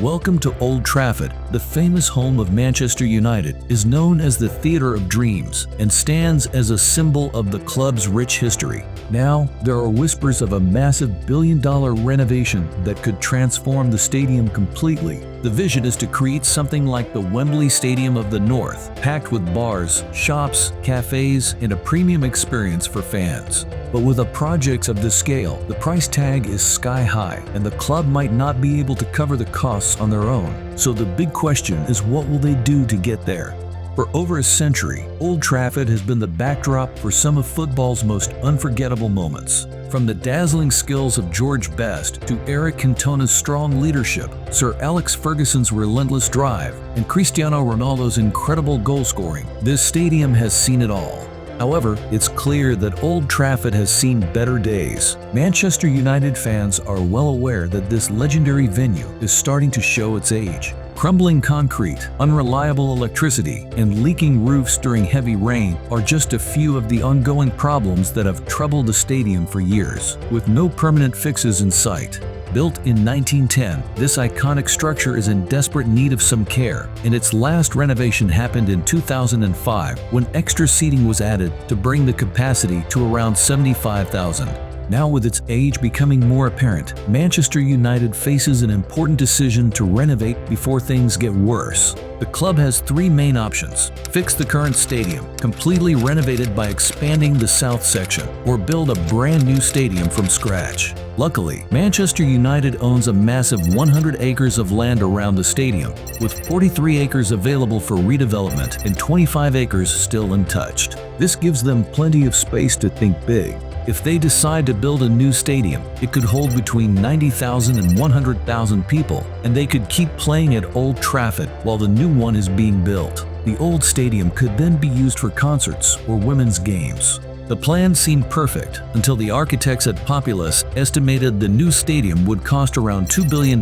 Welcome to Old Trafford. The famous home of Manchester United is known as the Theatre of Dreams and stands as a symbol of the club's rich history. Now, there are whispers of a massive billion-dollar renovation that could transform the stadium completely. The vision is to create something like the Wembley Stadium of the North, packed with bars, shops, cafés, and a premium experience for fans. But with a project of this scale, the price tag is sky high, and the club might not be able to cover the costs on their own. So the big question is, what will they do to get there? For over a century, Old Trafford has been the backdrop for some of football's most unforgettable moments. From the dazzling skills of George Best to Eric Cantona's strong leadership, Sir Alex Ferguson's relentless drive, and Cristiano Ronaldo's incredible goal scoring, this stadium has seen it all. However, it's clear that Old Trafford has seen better days. Manchester United fans are well aware that this legendary venue is starting to show its age. Crumbling concrete, unreliable electricity, and leaking roofs during heavy rain are just a few of the ongoing problems that have troubled the stadium for years, with no permanent fixes in sight. Built in 1910, this iconic structure is in desperate need of some care, and its last renovation happened in 2005 when extra seating was added to bring the capacity to around 75,000. Now, with its age becoming more apparent, Manchester United faces an important decision to renovate before things get worse. The club has three main options: fix the current stadium, completely renovate it by expanding the south section, or build a brand new stadium from scratch. Luckily, Manchester United owns a massive 100 acres of land around the stadium, with 43 acres available for redevelopment and 25 acres still untouched. This gives them plenty of space to think big. If they decide to build a new stadium, it could hold between 90,000 and 100,000 people, and they could keep playing at Old Trafford while the new one is being built. The old stadium could then be used for concerts or women's games. The plan seemed perfect until the architects at Populous estimated the new stadium would cost around £2 billion,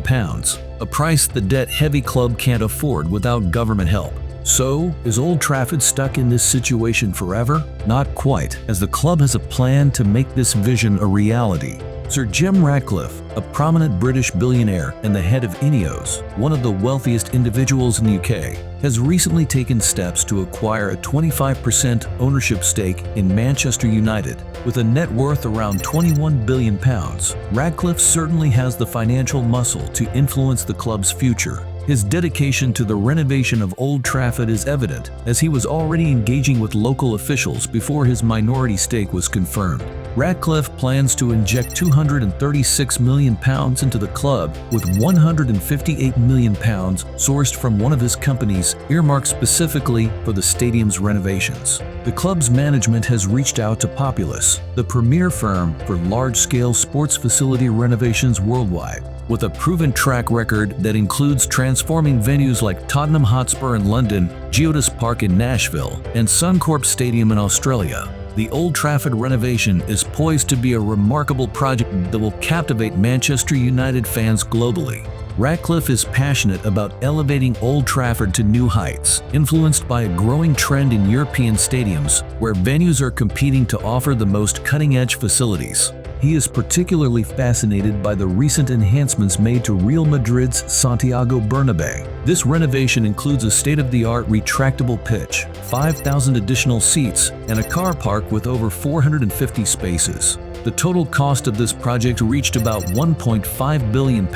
a price the debt-heavy club can't afford without government help. So, is Old Trafford stuck in this situation forever? Not quite, as the club has a plan to make this vision a reality. Sir Jim Radcliffe, a prominent British billionaire and the head of Ineos, one of the wealthiest individuals in the UK, has recently taken steps to acquire a 25% ownership stake in Manchester United. With a net worth around £21 billion, Radcliffe certainly has the financial muscle to influence the club's future. His dedication to the renovation of Old Trafford is evident, as he was already engaging with local officials before his minority stake was confirmed. Radcliffe plans to inject £236 million into the club, with £158 million sourced from one of his companies earmarked specifically for the stadium's renovations. The club's management has reached out to Populous, the premier firm for large-scale sports facility renovations worldwide. With a proven track record that includes transforming venues like Tottenham Hotspur in London, Geodis Park in Nashville, and Suncorp Stadium in Australia, the Old Trafford renovation is poised to be a remarkable project that will captivate Manchester United fans globally. Radcliffe is passionate about elevating Old Trafford to new heights, influenced by a growing trend in European stadiums where venues are competing to offer the most cutting-edge facilities. He is particularly fascinated by the recent enhancements made to Real Madrid's Santiago Bernabeu. This renovation includes a state-of-the-art retractable pitch, 5,000 additional seats, and a car park with over 450 spaces. The total cost of this project reached about £1.5 billion,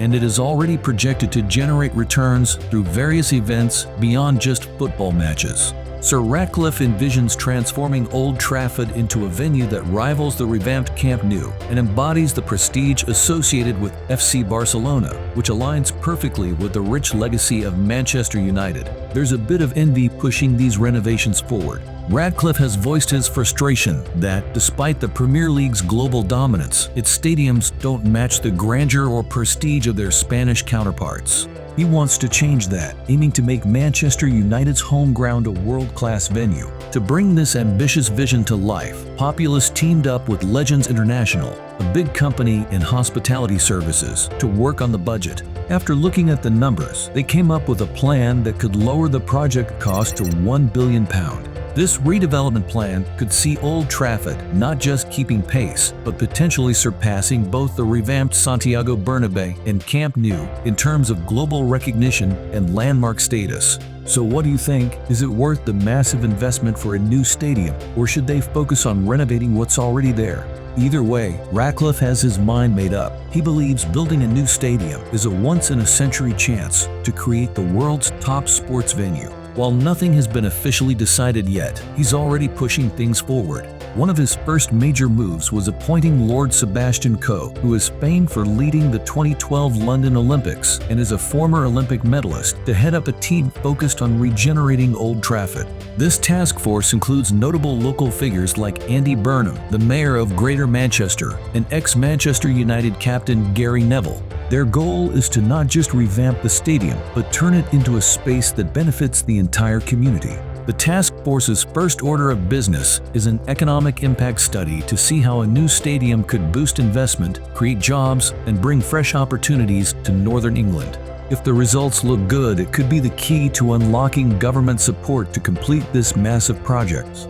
and it is already projected to generate returns through various events beyond just football matches. Sir Radcliffe envisions transforming Old Trafford into a venue that rivals the revamped Camp Nou and embodies the prestige associated with FC Barcelona, which aligns perfectly with the rich legacy of Manchester United. There's a bit of envy pushing these renovations forward. Radcliffe has voiced his frustration that, despite the Premier League's global dominance, its stadiums don't match the grandeur or prestige of their Spanish counterparts. He wants to change that, aiming to make Manchester United's home ground a world-class venue. To bring this ambitious vision to life, Populous teamed up with Legends International, a big company in hospitality services, to work on the budget. After looking at the numbers, they came up with a plan that could lower the project cost to £1 billion. This redevelopment plan could see Old Trafford not just keeping pace, but potentially surpassing both the revamped Santiago Bernabéu and Camp Nou in terms of global recognition and landmark status. So what do you think? Is it worth the massive investment for a new stadium, or should they focus on renovating what's already there? Either way, Radcliffe has his mind made up. He believes building a new stadium is a once-in-a-century chance to create the world's top sports venue. While nothing has been officially decided yet, he's already pushing things forward. One of his first major moves was appointing Lord Sebastian Coe, who is famed for leading the 2012 London Olympics and is a former Olympic medalist, to head up a team focused on regenerating Old Trafford. This task force includes notable local figures like Andy Burnham, the mayor of Greater Manchester, and ex-Manchester United captain Gary Neville. Their goal is to not just revamp the stadium, but turn it into a space that benefits the entire community. The task force's first order of business is an economic impact study to see how a new stadium could boost investment, create jobs, and bring fresh opportunities to Northern England. If the results look good, it could be the key to unlocking government support to complete this massive project.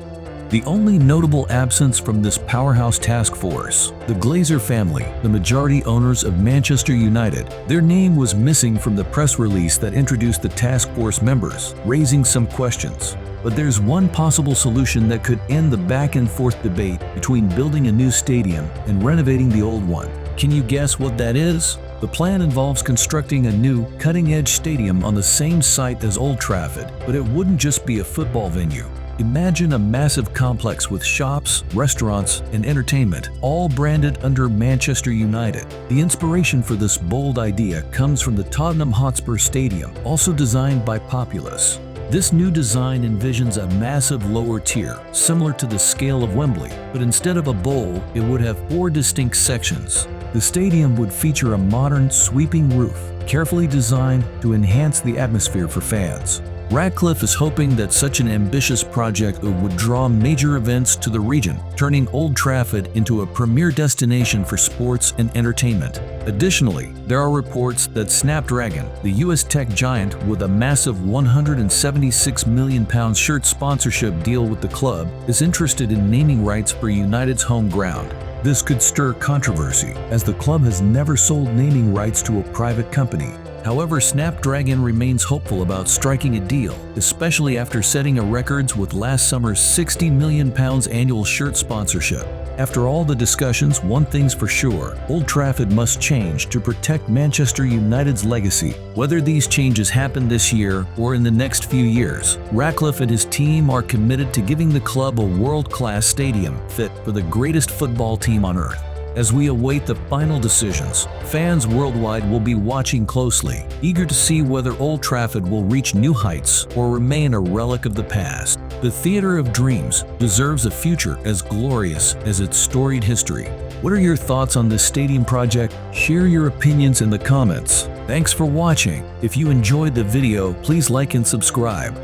The only notable absence from this powerhouse task force, the Glazer family, the majority owners of Manchester United. Their name was missing from the press release that introduced the task force members, raising some questions. But there's one possible solution that could end the back-and-forth debate between building a new stadium and renovating the old one. Can you guess what that is? The plan involves constructing a new, cutting-edge stadium on the same site as Old Trafford, but it wouldn't just be a football venue. Imagine a massive complex with shops, restaurants, and entertainment, all branded under Manchester United. The inspiration for this bold idea comes from the Tottenham Hotspur Stadium, also designed by Populous. This new design envisions a massive lower tier, similar to the scale of Wembley, but instead of a bowl, it would have 4 distinct sections. The stadium would feature a modern, sweeping roof, carefully designed to enhance the atmosphere for fans. Radcliffe is hoping that such an ambitious project would draw major events to the region, turning Old Trafford into a premier destination for sports and entertainment. Additionally, there are reports that Snapdragon, the US tech giant with a massive £176 million shirt sponsorship deal with the club, is interested in naming rights for United's home ground. This could stir controversy, as the club has never sold naming rights to a private company. However, Snapdragon remains hopeful about striking a deal, especially after setting a record with last summer's £60 million annual shirt sponsorship. After all the discussions, one thing's for sure: Old Trafford must change to protect Manchester United's legacy. Whether these changes happen this year or in the next few years, Radcliffe and his team are committed to giving the club a world-class stadium fit for the greatest football team on earth. As we await the final decisions, fans worldwide will be watching closely, eager to see whether Old Trafford will reach new heights or remain a relic of the past. The Theatre of Dreams deserves a future as glorious as its storied history. What are your thoughts on this stadium project? Share your opinions in the comments. Thanks for watching. If you enjoyed the video, please like and subscribe.